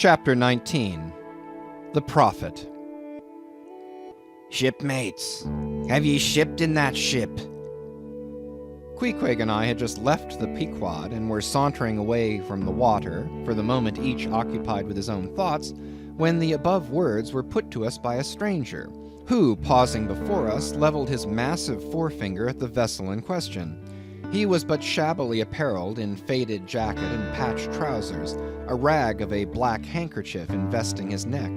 Chapter 19. The Prophet. Shipmates, have ye shipped in that ship? Queequeg and I had just left the Pequod and were sauntering away from the water, for the moment each occupied with his own thoughts, when the above words were put to us by a stranger, who, pausing before us, leveled his massive forefinger at the vessel in question. He was but shabbily apparelled in faded jacket and patched trousers, a rag of a black handkerchief investing his neck.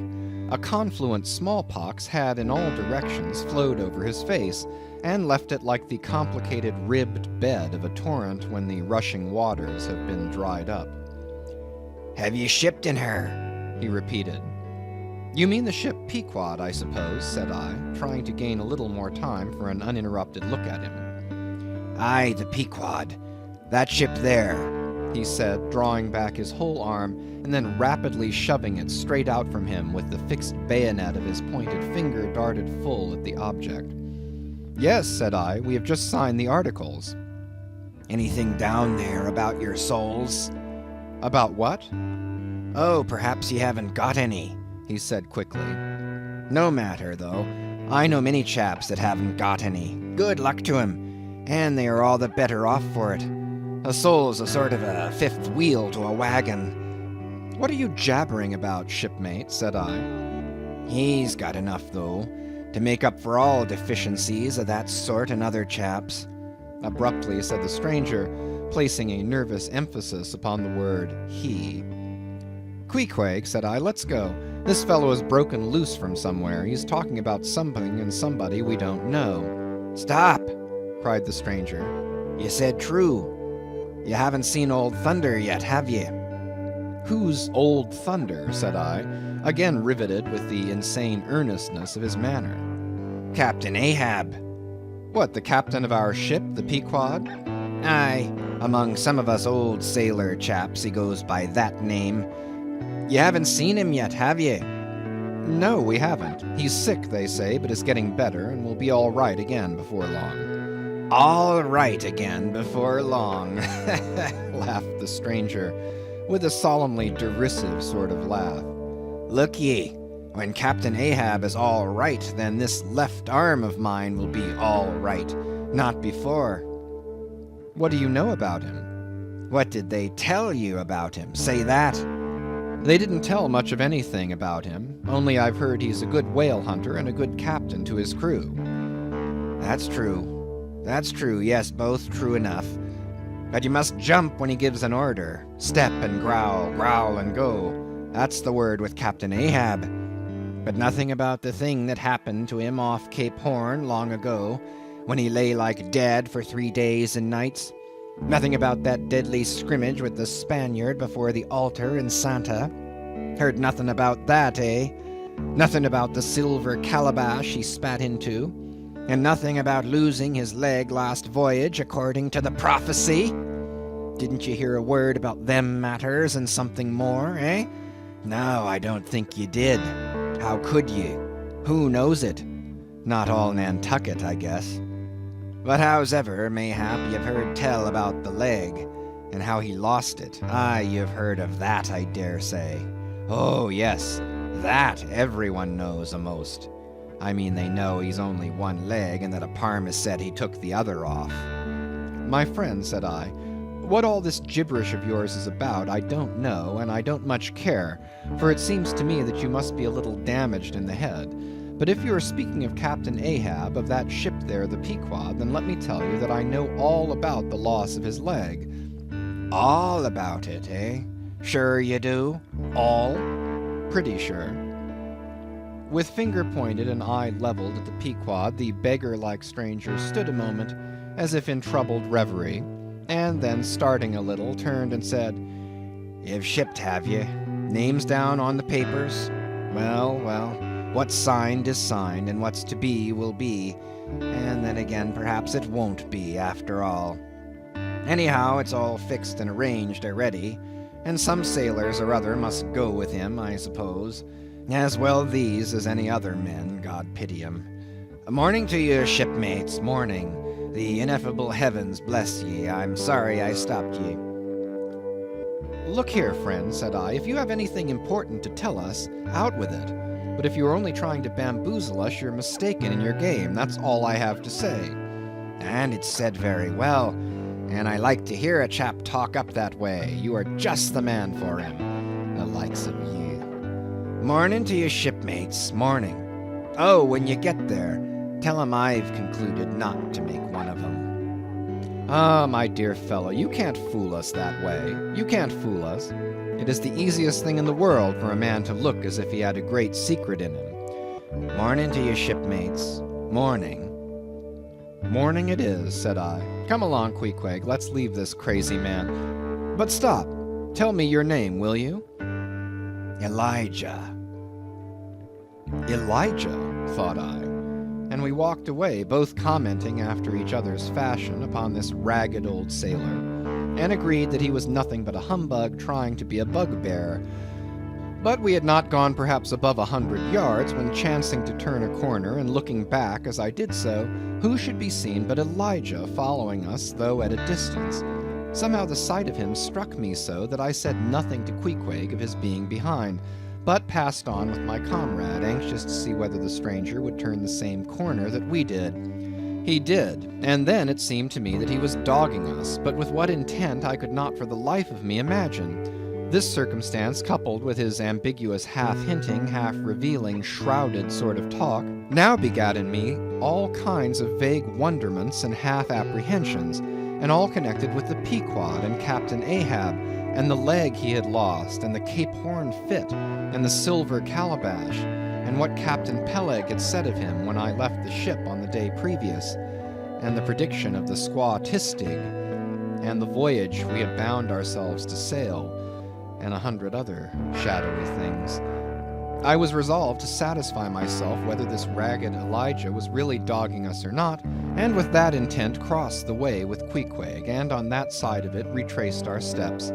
A confluent smallpox had in all directions flowed over his face, and left it like the complicated ribbed bed of a torrent when the rushing waters have been dried up. Have ye shipped in her? He repeated. You mean the ship Pequod, I suppose, said I, trying to gain a little more time for an uninterrupted look at him. Aye, the Pequod. That ship there, he said, drawing back his whole arm and then rapidly shoving it straight out from him with the fixed bayonet of his pointed finger darted full at the object. Yes, said I, we have just signed the articles. Anything down there about your souls? About what? Oh, perhaps ye haven't got any, he said quickly. No matter, though. I know many chaps that haven't got any. Good luck to 'em, and they are all the better off for it. A soul's a sort of a fifth wheel to a wagon. What are you jabbering about, shipmate? Said I. He's got enough, though, to make up for all deficiencies of that sort and other chaps, abruptly said the stranger, placing a nervous emphasis upon the word he. Queequeg, said I, let's go. This fellow has broken loose from somewhere. He's talking about something and somebody we don't know. Stop, cried the stranger. You said true. You haven't seen Old Thunder yet, have ye? Who's Old Thunder, said I, again riveted with the insane earnestness of his manner. Captain Ahab. What, the captain of our ship, the Pequod? Aye, among some of us old sailor chaps he goes by that name. You haven't seen him yet, have ye? No, we haven't. He's sick, they say, but is getting better and will be all right again before long. All right again before long, laughed the stranger, with a solemnly derisive sort of laugh. Look ye, when Captain Ahab is all right, then this left arm of mine will be all right, not before. What do you know about him? What did they tell you about him? Say that. They didn't tell much of anything about him, only I've heard he's a good whale hunter and a good captain to his crew. That's true. That's true, yes, both true enough. But you must jump when he gives an order. Step and growl, growl and go. That's the word with Captain Ahab. But nothing about the thing that happened to him off Cape Horn long ago, when he lay like dead for 3 days and nights. Nothing about that deadly scrimmage with the Spaniard before the altar in Santa. Heard nothing about that, eh? Nothing about the silver calabash he spat into. And nothing about losing his leg last voyage according to the prophecy. Didn't you hear a word about them matters and something more, eh? No, I don't think you did. How could ye? Who knows it? Not all Nantucket, I guess. But howsever, mayhap you've heard tell about the leg, and how he lost it. Aye, you've heard of that, I dare say. Oh, yes, that everyone knows a'most. I mean, they know he's only one leg, and that a parma said he took the other off. My friend, said I, what all this gibberish of yours is about, I don't know, and I don't much care, for it seems to me that you must be a little damaged in the head. But if you are speaking of Captain Ahab, of that ship there, the Pequod, then let me tell you that I know all about the loss of his leg. All about it, eh? Sure you do? All? Pretty sure. With finger pointed and eye leveled at the Pequod, the beggar-like stranger stood a moment, as if in troubled reverie, and then, starting a little, turned and said, You've shipped, have ye? Names down on the papers? Well, well, what's signed is signed, and what's to be will be, and then again perhaps it won't be, after all. Anyhow, it's all fixed and arranged already, and some sailors or other must go with him, I suppose. As well these as any other men, God pity 'em. Morning to you, shipmates, morning. The ineffable heavens bless ye. I'm sorry I stopped ye. Look here, friend, said I, if you have anything important to tell us, out with it. But if you are only trying to bamboozle us, you're mistaken in your game. That's all I have to say. And it's said very well, and I like to hear a chap talk up that way. You are just the man for him, the likes of you. Morning to your shipmates, morning. Oh, when you get there, tell 'em I've concluded not to make one of 'em. Ah, my dear fellow, you can't fool us that way. You can't fool us. It is the easiest thing in the world for a man to look as if he had a great secret in him. Morning to your shipmates, morning. Morning it is, said I. Come along, Queequeg, let's leave this crazy man. But stop, tell me your name, will you? Elijah. Elijah, thought I, and we walked away, both commenting after each other's fashion upon this ragged old sailor, and agreed that he was nothing but a humbug trying to be a bugbear. But we had not gone perhaps above 100 yards when, chancing to turn a corner and looking back as I did so, who should be seen but Elijah following us, though at a distance. Somehow the sight of him struck me so that I said nothing to Queequeg of his being behind, but passed on with my comrade, anxious to see whether the stranger would turn the same corner that we did. He did, and then it seemed to me that he was dogging us, but with what intent I could not for the life of me imagine. This circumstance, coupled with his ambiguous half-hinting, half-revealing, shrouded sort of talk, now begat in me all kinds of vague wonderments and half-apprehensions, and all connected with the Pequod and Captain Ahab, and the leg he had lost, and the Cape Horn fit, and the silver calabash, and what Captain Peleg had said of him when I left the ship on the day previous, and the prediction of the squaw Tistig, and the voyage we had bound ourselves to sail, and 100 other shadowy things. I was resolved to satisfy myself whether this ragged Elijah was really dogging us or not, and with that intent crossed the way with Queequeg, and on that side of it retraced our steps.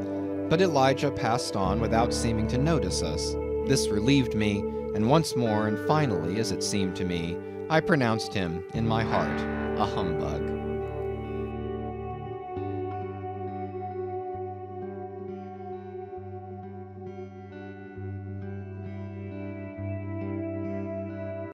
But Elijah passed on without seeming to notice us. This relieved me, and once more and finally, as it seemed to me, I pronounced him, in my heart, a humbug.